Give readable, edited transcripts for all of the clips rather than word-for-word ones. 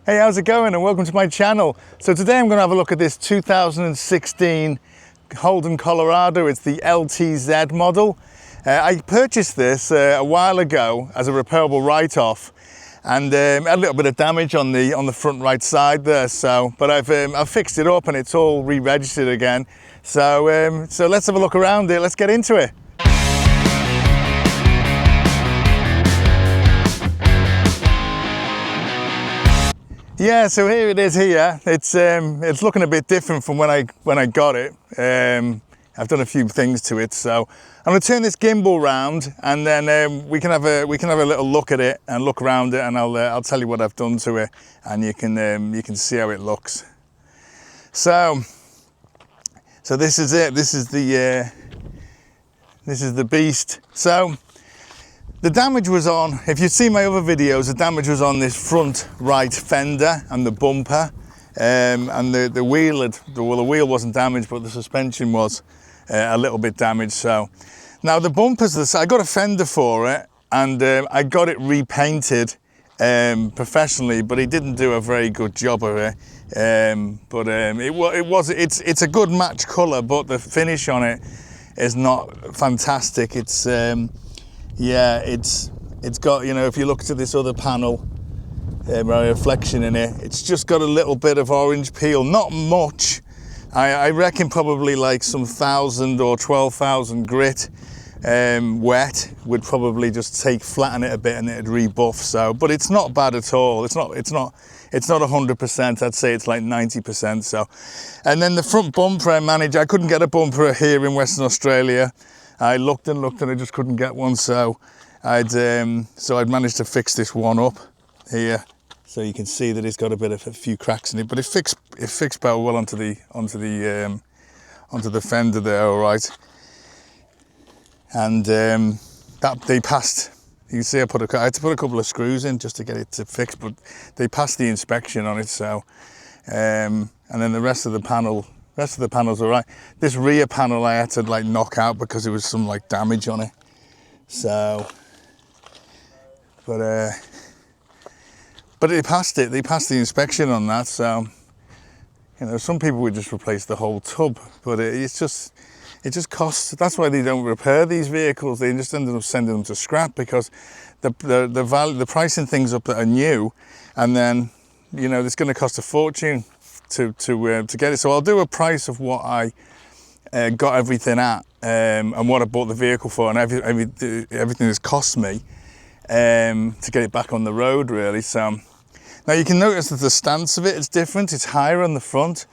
Hey, how's it going and welcome to my channel. So today I'm going to have a look at this 2016 Holden Colorado. It's the LTZ model. I purchased this a while ago as a repairable write-off, and had a little bit of damage on the front right side there. But I've fixed it up and it's all re-registered again. So let's have a look around it. Let's get into it. Yeah, so here it is here. It's looking a bit different from when I got it. I've done a few things to it, so I'm going to turn this gimbal round, and then we can have a little look at it and look around it, and I'll tell you what I've done to it, and you can see how it looks. So this is it. This is the beast. So the damage was on, if you see my other videos, the damage was on this front right fender and the bumper, and the wheel wasn't damaged, but the suspension was a little bit damaged. So now the bumpers, I got a fender for it, and I got it repainted professionally, but he didn't do a very good job of it. It's a good match colour, but the finish on it is not fantastic. Yeah, it's got, you know, if you look to this other panel, reflection in it, it's just got a little bit of orange peel, not much. I reckon probably like some 1,000 or 12,000 grit wet would probably just flatten it a bit and it'd rebuff. So, but it's not bad at all. It's not 100%. I'd say it's like 90%. So, and then the front bumper I couldn't get a bumper here in Western Australia. I looked and I just couldn't get one, so I'd managed to fix this one up here, so you can see that it's got a few cracks in it, but it fixed about well onto the fender there, all right. And that they passed. You can see I had to put a couple of screws in just to get it to fix, but they passed the inspection on it. So and then the rest of the panel's all right. This rear panel I had to like knock out because there was some like damage on it. So, but they passed it. They passed the inspection on that. So, you know, some people would just replace the whole tub, but it just costs. That's why they don't repair these vehicles. They just end up sending them to scrap, because the pricing things up that are new, and then, you know, it's going to cost a fortune to get it. So I'll do a price of what I got everything at, and what I bought the vehicle for, and everything that's cost me to get it back on the road, really. So now you can notice that the stance of it is different. It's higher on the front.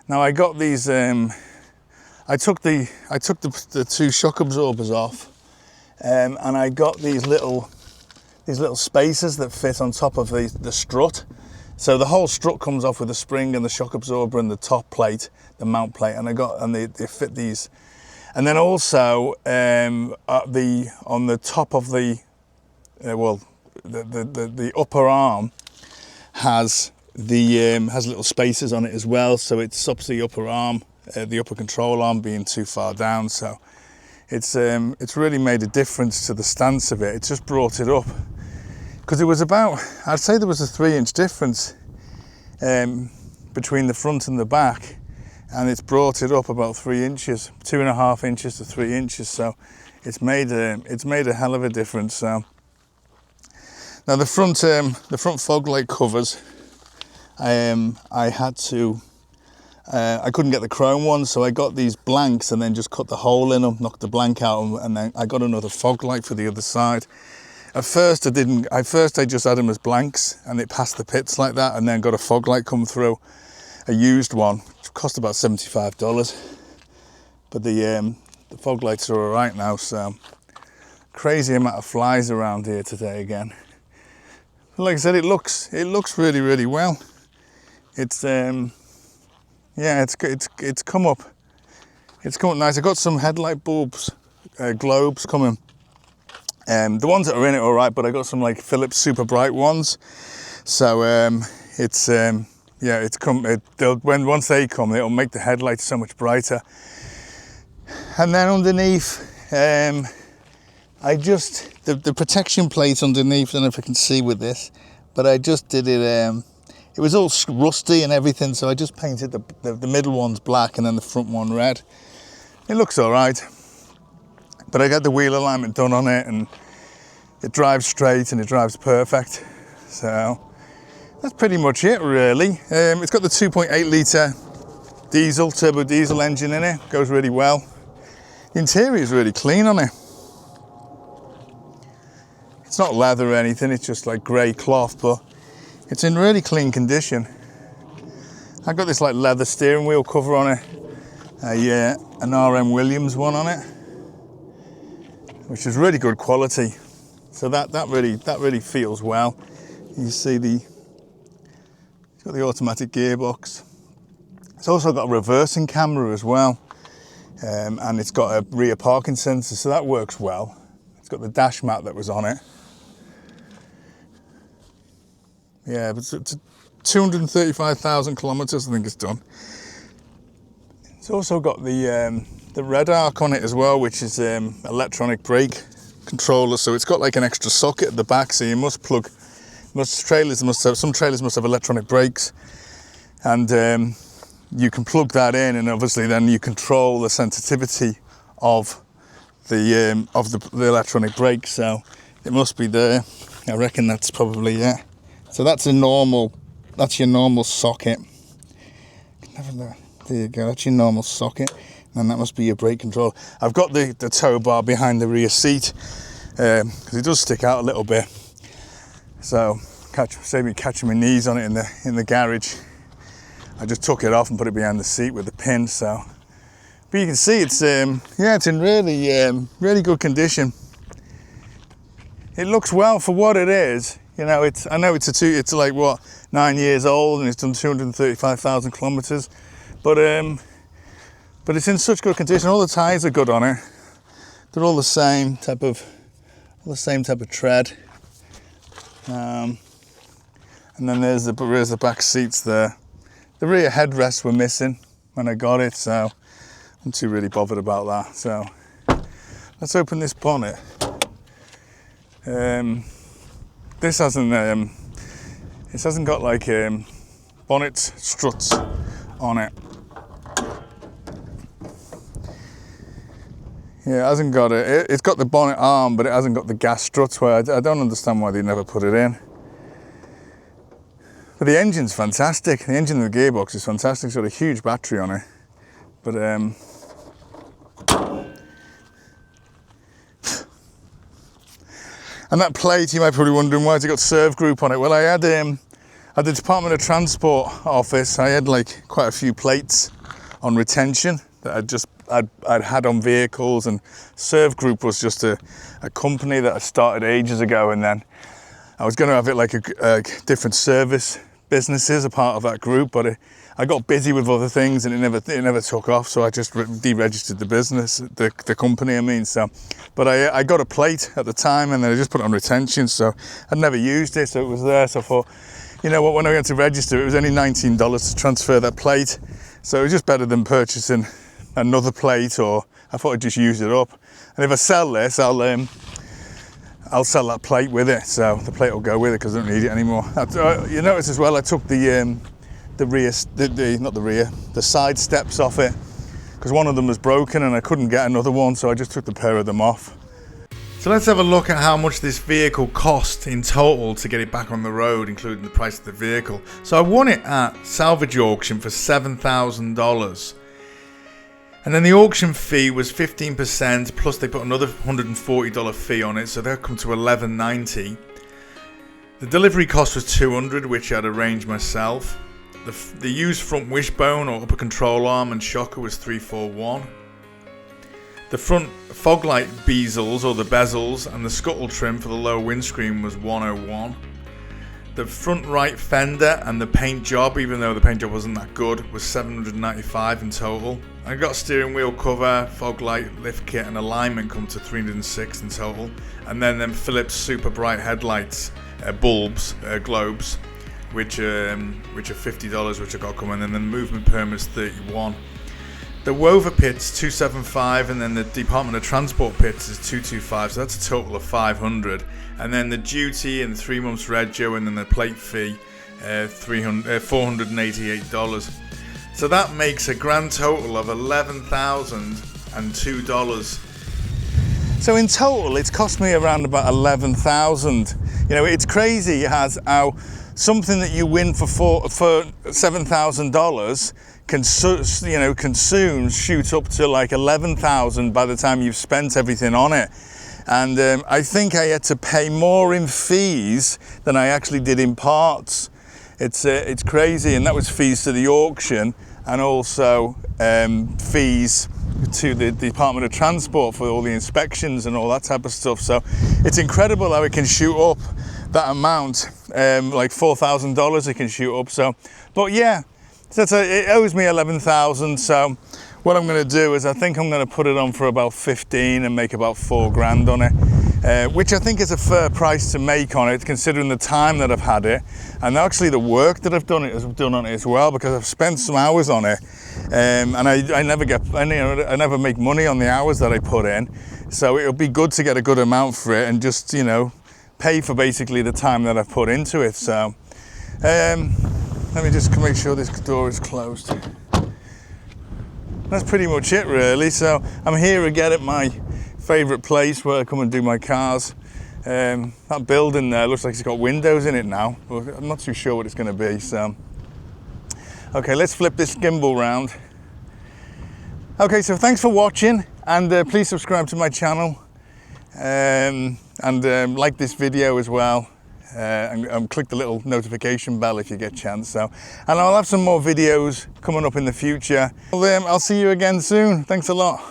Now I got these. I took the two shock absorbers off, and I got these little spacers that fit on top of the strut. So the whole strut comes off with the spring and the shock absorber and the top plate, the mount plate, and they fit these. And then also on the top of the upper arm has little spacers on it as well. So it stops the upper arm, the upper control arm being too far down. So it's really made a difference to the stance of it. It's just brought it up. Because it was I'd say there was a 3-inch difference between the front and the back, and it's brought it up about 3 inches, 2.5 inches to 3 inches. So it's made a hell of a difference. So now the front fog light covers, I couldn't get the chrome ones, so I got these blanks and then just cut the hole in them, knocked the blank out, and then I got another fog light for the other side. At first I just had them as blanks, and it passed the pits like that, and then got a fog light come through, a used one, which cost about $75. But the fog lights are all right now. So crazy amount of flies around here today again. But like I said, it looks really, really well. It's yeah, it's come up nice. I got some headlight bulbs, globes coming. The ones that are in it are all right, but I got some like Philips super bright ones. So once they come, it'll make the headlights so much brighter. And then underneath, the protection plate underneath, I don't know if I can see with this, but I just did it. it was all rusty and everything, so I just painted the middle ones black and then the front one red. It looks all right, but I got the wheel alignment done on it, and it drives straight and it drives perfect. So that's pretty much it, really. It's got the 2.8 litre diesel, turbo diesel engine in it. Goes really well. The interior is really clean on it. It's not leather or anything, it's just like grey cloth, but it's in really clean condition. I got this like leather steering wheel cover on it, an RM Williams one on it, which is really good quality. So that really feels well. You see it's got the automatic gearbox. It's also got a reversing camera as well, and it's got a rear parking sensor, so that works well. It's got the dash mat that was on it. Yeah, but it's 235,000 kilometers, I think it's done. It's also got the red arc on it as well, which is electronic brake controller. So it's got like an extra socket at the back, so you must plug. Some trailers must have electronic brakes, and you can plug that in, and obviously then you control the sensitivity of the electronic brake. So it must be there. I reckon that's probably it. So that's your normal socket. There you go, that's your normal socket. And that must be your brake control. I've got the tow bar behind the rear seat, because it does stick out a little bit. So save me catching my knees on it in the garage. I just took it off and put it behind the seat with the pin. So, but you can see it's it's in really good condition. It looks well for what it is. You know, I know it's like what, 9 years old, and it's done 235,000 kilometers, but it's in such good condition. All the tires are good on it. They're all the same type of tread. And then there's the back seats there. The rear headrests were missing when I got it, so I'm too really bothered about that. So let's open this bonnet. This hasn't got like bonnet struts on it. Yeah, it hasn't got it. It's got the bonnet arm, but it hasn't got the gas struts. Where I don't understand why they never put it in. But the engine's fantastic. The engine of the gearbox is fantastic. It's got a huge battery on it. But and that plate, you might probably wondering why it's got serve group on it. Well, I had at the Department of Transport office, I had like quite a few plates on retention that I'd had on vehicles, and serve group was just a company that I started ages ago, and then I was going to have it like a different service businesses a part of that group, but I got busy with other things and it never took off, so I just deregistered the business, the company I mean. So, but I got a plate at the time, and then I just put it on retention, so I'd never used it, so it was there. So I thought, you know what, when I went to register, it was only $19 to transfer that plate, so it was just better than purchasing another plate, or I thought I'd just use it up. And if I sell this, I'll sell that plate with it, so the plate will go with it because I don't need it anymore. You notice as well, I took the side steps off it, because one of them was broken and I couldn't get another one, so I just took the pair of them off. So let's have a look at how much this vehicle cost in total to get it back on the road, including the price of the vehicle. So I won it at salvage auction for $7,000. And then the auction fee was 15%, plus they put another $140 fee on it, so they'll come to $11.90. The delivery cost was $200, which I'd arranged myself. The used front wishbone or upper control arm and shocker was $341. The front fog light bezels or the bezels and the scuttle trim for the lower windscreen was $101. The front right fender and the paint job, even though the paint job wasn't that good, was $795 in total. I got steering wheel cover, fog light, lift kit and alignment come to $306 in total. And then them Philips super bright headlights, globes, which are $50, which I got coming, and then the movement permit's $31. The WOVR pit's $275, and then the Department of Transport pits is $225, so that's a total of $500. And then the duty and the 3 months rego, and then the plate fee $488. So that makes a grand total of $11,002. So in total, it's cost me around about 11,000. You know, it's crazy how something that you win for $7,000 can, you know, shoot up to like 11,000 by the time you've spent everything on it. And I think I had to pay more in fees than I actually did in parts. It's crazy, and that was fees to the auction and also fees to the Department of Transport for all the inspections and all that type of stuff. So it's incredible how it can shoot up that amount, like $4,000 it can shoot up. So, but yeah, so it owes me 11,000. So what I'm going to do is I think I'm going to put it on for about 15 and make about 4 grand on it, which I think is a fair price to make on it, considering the time that I've had it and actually the work that I've done on it as well, because I've spent some hours on it, and I never make money on the hours that I put in. So it'll be good to get a good amount for it and just, you know, pay for basically the time that I've put into it. So let me just make sure this door is closed. That's pretty much it really. So I'm here again at my favourite place where I come and do my cars. That building there looks like it's got windows in it now, but I'm not too sure what it's going to be. So okay, let's flip this gimbal round. Okay, so thanks for watching, and please subscribe to my channel, and like this video as well, and click the little notification bell if you get a chance. So, and I'll have some more videos coming up in the future. Well, I'll see you again soon. Thanks a lot.